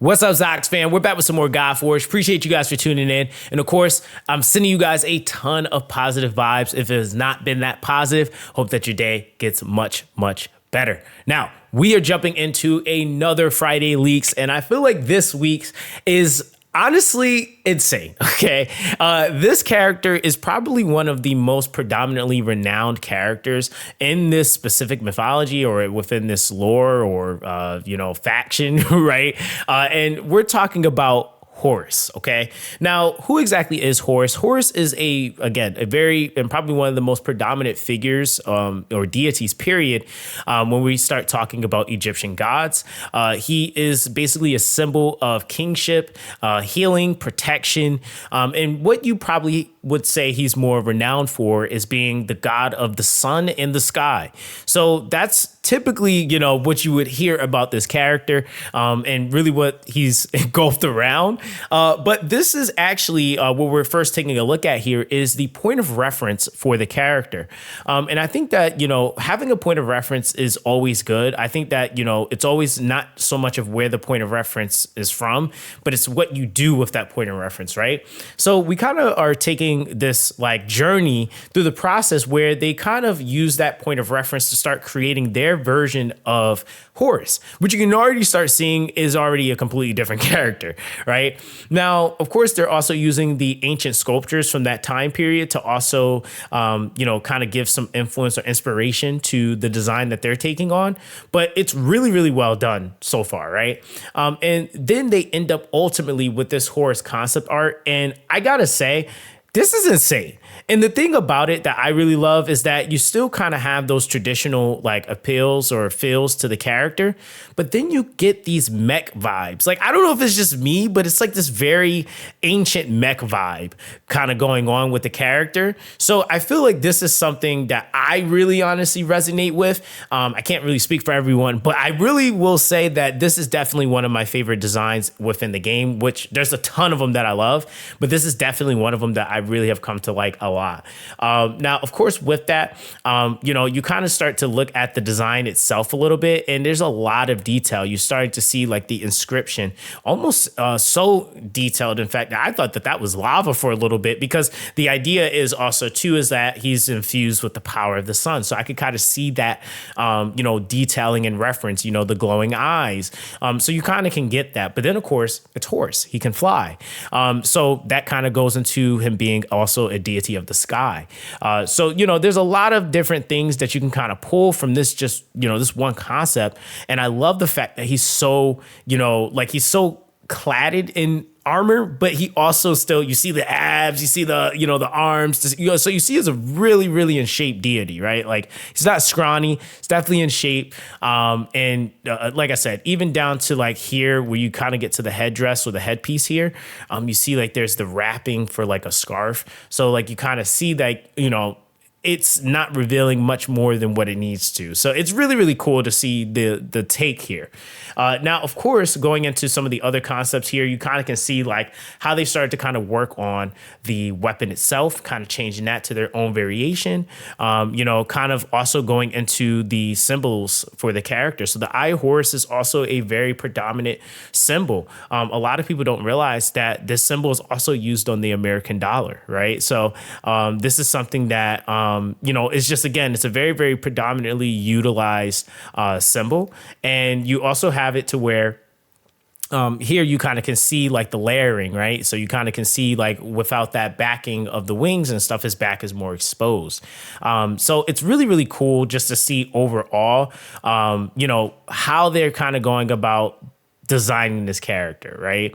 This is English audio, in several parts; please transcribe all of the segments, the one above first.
What's up, Zox fan? We're back with some more Godforge. Appreciate you guys for tuning in. And of course, I'm sending you guys a ton of positive vibes. If it has not been that positive, hope that your day gets much, much better. Now, we are jumping into another Friday Leaks, and I feel like this week's is honestly insane. Okay. This character is probably one of the most predominantly renowned characters in this specific mythology or within this lore or, faction, right? And we're talking about Horus. Okay. Now, who exactly is Horus? Horus is a very, and probably one of the most predominant figures or deities, period, when we start talking about Egyptian gods. He is basically a symbol of kingship, healing, protection, and what you probably would say he's more renowned for is being the god of the sun and the sky. So that's typically, what you would hear about this character and really what he's engulfed around. But this is actually what we're first taking a look at here is the point of reference for the character. And I think that, having a point of reference is always good. I think that, it's always not so much of where the point of reference is from, but it's what you do with that point of reference, right? So we kind of are taking this like journey through the process where they kind of use that point of reference to start creating their version of Horus, which you can already start seeing is already a completely different character, right? Now, of course, they're also using the ancient sculptures from that time period to also, kind of give some influence or inspiration to the design that they're taking on. But it's really, really well done so far, right? And then they end up ultimately with this Horus concept art. And I gotta say, this is insane. And the thing about it that I really love is that you still kind of have those traditional like appeals or feels to the character, but then you get these mech vibes. Like, I don't know if it's just me, but it's like this very ancient mech vibe kind of going on with the character. So I feel like this is something that I really honestly resonate with. I can't really speak for everyone, but I really will say that this is definitely one of my favorite designs within the game, which there's a ton of them that I love, but this is definitely one of them that I really have come to like a lot. Now, of course, with that, you kind of start to look at the design itself a little bit, and there's a lot of detail. You start to see like the inscription almost so detailed. In fact, I thought that was lava for a little bit, because the idea is also too is that he's infused with the power of the sun. So I could kind of see that, detailing and reference, the glowing eyes. So you kind of can get that. But then, of course, it's Horus. He can fly. So that kind of goes into him being also a deity of the sky. So there's a lot of different things that you can kind of pull from this, just, this one concept. And I love the fact that he's so, he's so cladded in armor, but he also still, you see the abs, you see the, the arms, so you see he's a really, really in shape deity, right? Like, he's not scrawny, he's definitely in shape. Like I said, even down to like here where you kind of get to the headdress or the headpiece here, you see like there's the wrapping for like a scarf. So like you kind of see that, it's not revealing much more than what it needs to. So it's really, really cool to see the take here. Now, of course, going into some of the other concepts here, you kind of can see like how they started to kind of work on the weapon itself, kind of changing that to their own variation, kind of also going into the symbols for the character. So the Eye of Horus is also a very predominant symbol. A lot of people don't realize that this symbol is also used on the American dollar, right? So this is something that, it's just, again, it's a very, very predominantly utilized symbol. And you also have it to where here you kind of can see like the layering, right? So you kind of can see like without that backing of the wings and stuff, his back is more exposed. So it's really, really cool just to see overall, how they're kind of going about designing this character, right?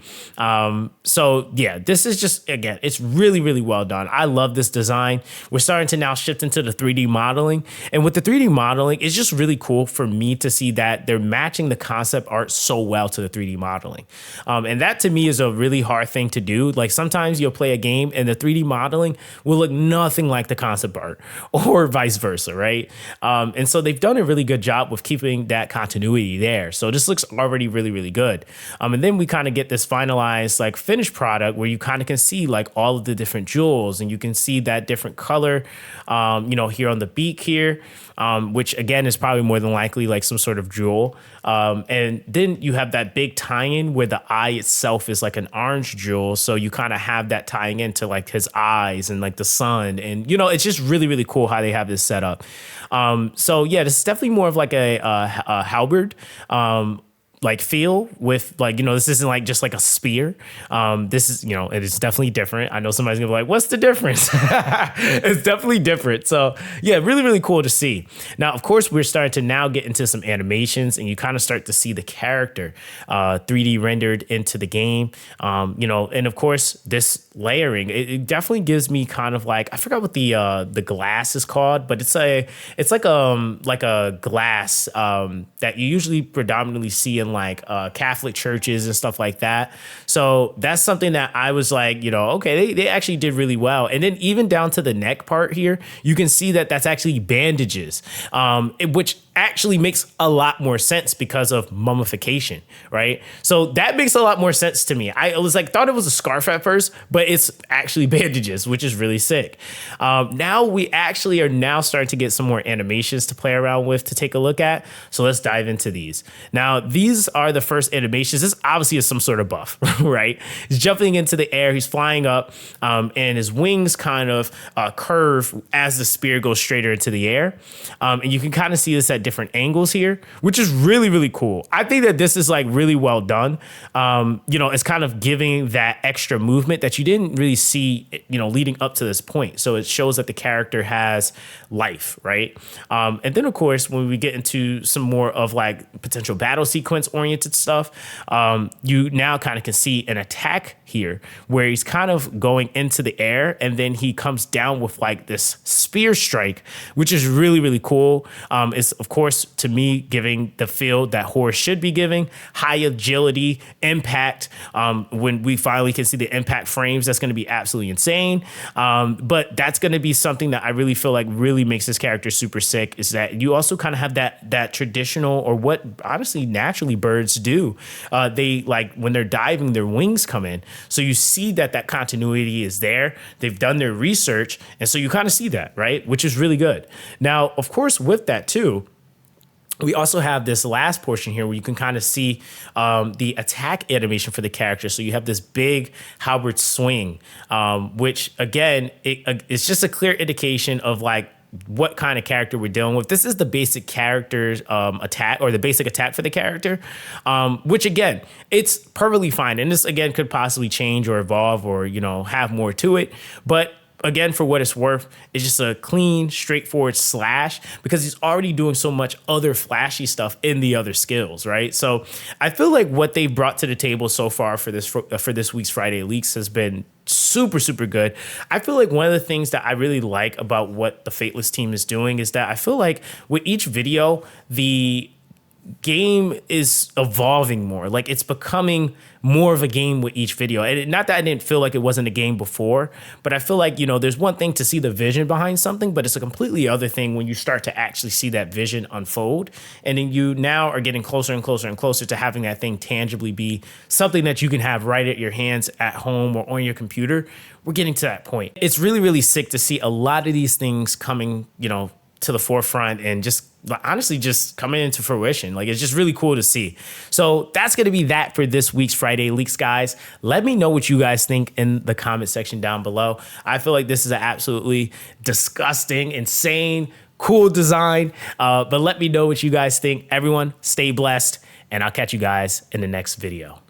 So yeah, this is just, again, it's really, really well done. I love this design. We're starting to now shift into the 3D modeling. And with the 3D modeling, it's just really cool for me to see that they're matching the concept art so well to the 3D modeling. And that to me is a really hard thing to do. Like sometimes you'll play a game and the 3D modeling will look nothing like the concept art or vice versa, right? And so they've done a really good job with keeping that continuity there. So this looks already really, really good. good. And then we kind of get this finalized like finished product where you kind of can see like all of the different jewels, and you can see that different color, here on the beak here, which again is probably more than likely like some sort of jewel. And then you have that big tie-in where the eye itself is like an orange jewel. So you kind of have that tying into like his eyes and like the sun. And, it's just really, really cool how they have this set up. So yeah, this is definitely more of like a halberd. Like feel with like, this isn't like just like a spear. This is, it is definitely different. I know somebody's gonna be like, what's the difference? It's definitely different. So yeah, really, really cool to see. Now, of course, we're starting to now get into some animations, and you kind of start to see the character 3D rendered into the game. And of course, this layering, it definitely gives me kind of like, I forgot what the glass is called, but it's like a glass that you usually predominantly see in like Catholic churches and stuff like that. So that's something that I was like, okay, they actually did really well. And then even down to the neck part here, you can see that that's actually bandages, which actually makes a lot more sense because of mummification, right? So that makes a lot more sense to me. I was like, thought it was a scarf at first, but it's actually bandages, which is really sick. Now we actually are now starting to get some more animations to play around with, to take a look at. So let's dive into these. Now, these are the first animations. This obviously is some sort of buff, right? He's jumping into the air, he's flying up, and his wings kind of curve as the spear goes straighter into the air. And you can kind of see this at different angles here, which is really, really cool. I think that this is like really well done. It's kind of giving that extra movement that you didn't really see, leading up to this point. So it shows that the character has life, right? And then of course, when we get into some more of like potential battle sequence oriented stuff, you now kind of can see an attack here where he's kind of going into the air, and then he comes down with like this spear strike, which is really, really cool. It's of course, to me, giving the feel that horse should be giving: high agility, impact. When we finally can see the impact frames, that's going to be absolutely insane. But that's going to be something that I really feel like really makes this character super sick, is that you also kind of have that traditional, or what honestly naturally birds do. They like when they're diving, their wings come in. So you see that continuity is there. They've done their research. And so you kind of see that, right? Which is really good. Now, of course, with that too, we also have this last portion here where you can kind of see the attack animation for the character. So you have this big halberd swing, which again, it's just a clear indication of like what kind of character we're dealing with. This is the basic character's attack, or the basic attack for the character, which again, it's perfectly fine. And this again could possibly change or evolve or, have more to it. But again, for what it's worth, it's just a clean, straightforward slash, because he's already doing so much other flashy stuff in the other skills, right? So I feel like what they've brought to the table so far for this week's Friday Leaks has been super, super good. I feel like one of the things that I really like about what the Fateless team is doing is that I feel like with each video, the game is evolving more. Like it's becoming more of a game with each video. And not that I didn't feel like it wasn't a game before, but I feel like, there's one thing to see the vision behind something, but it's a completely other thing when you start to actually see that vision unfold. And then you now are getting closer and closer and closer to having that thing tangibly be something that you can have right at your hands at home or on your computer. We're getting to that point. It's really, really sick to see a lot of these things coming, to the forefront and just honestly just coming into fruition. Like, it's just really cool to see. So that's going to be that for this week's Friday Leaks, guys. Let me know what you guys think in the comment section down below. I feel like this is an absolutely disgusting, insane, cool design. But let me know what you guys think. Everyone, stay blessed, and I'll catch you guys in the next video.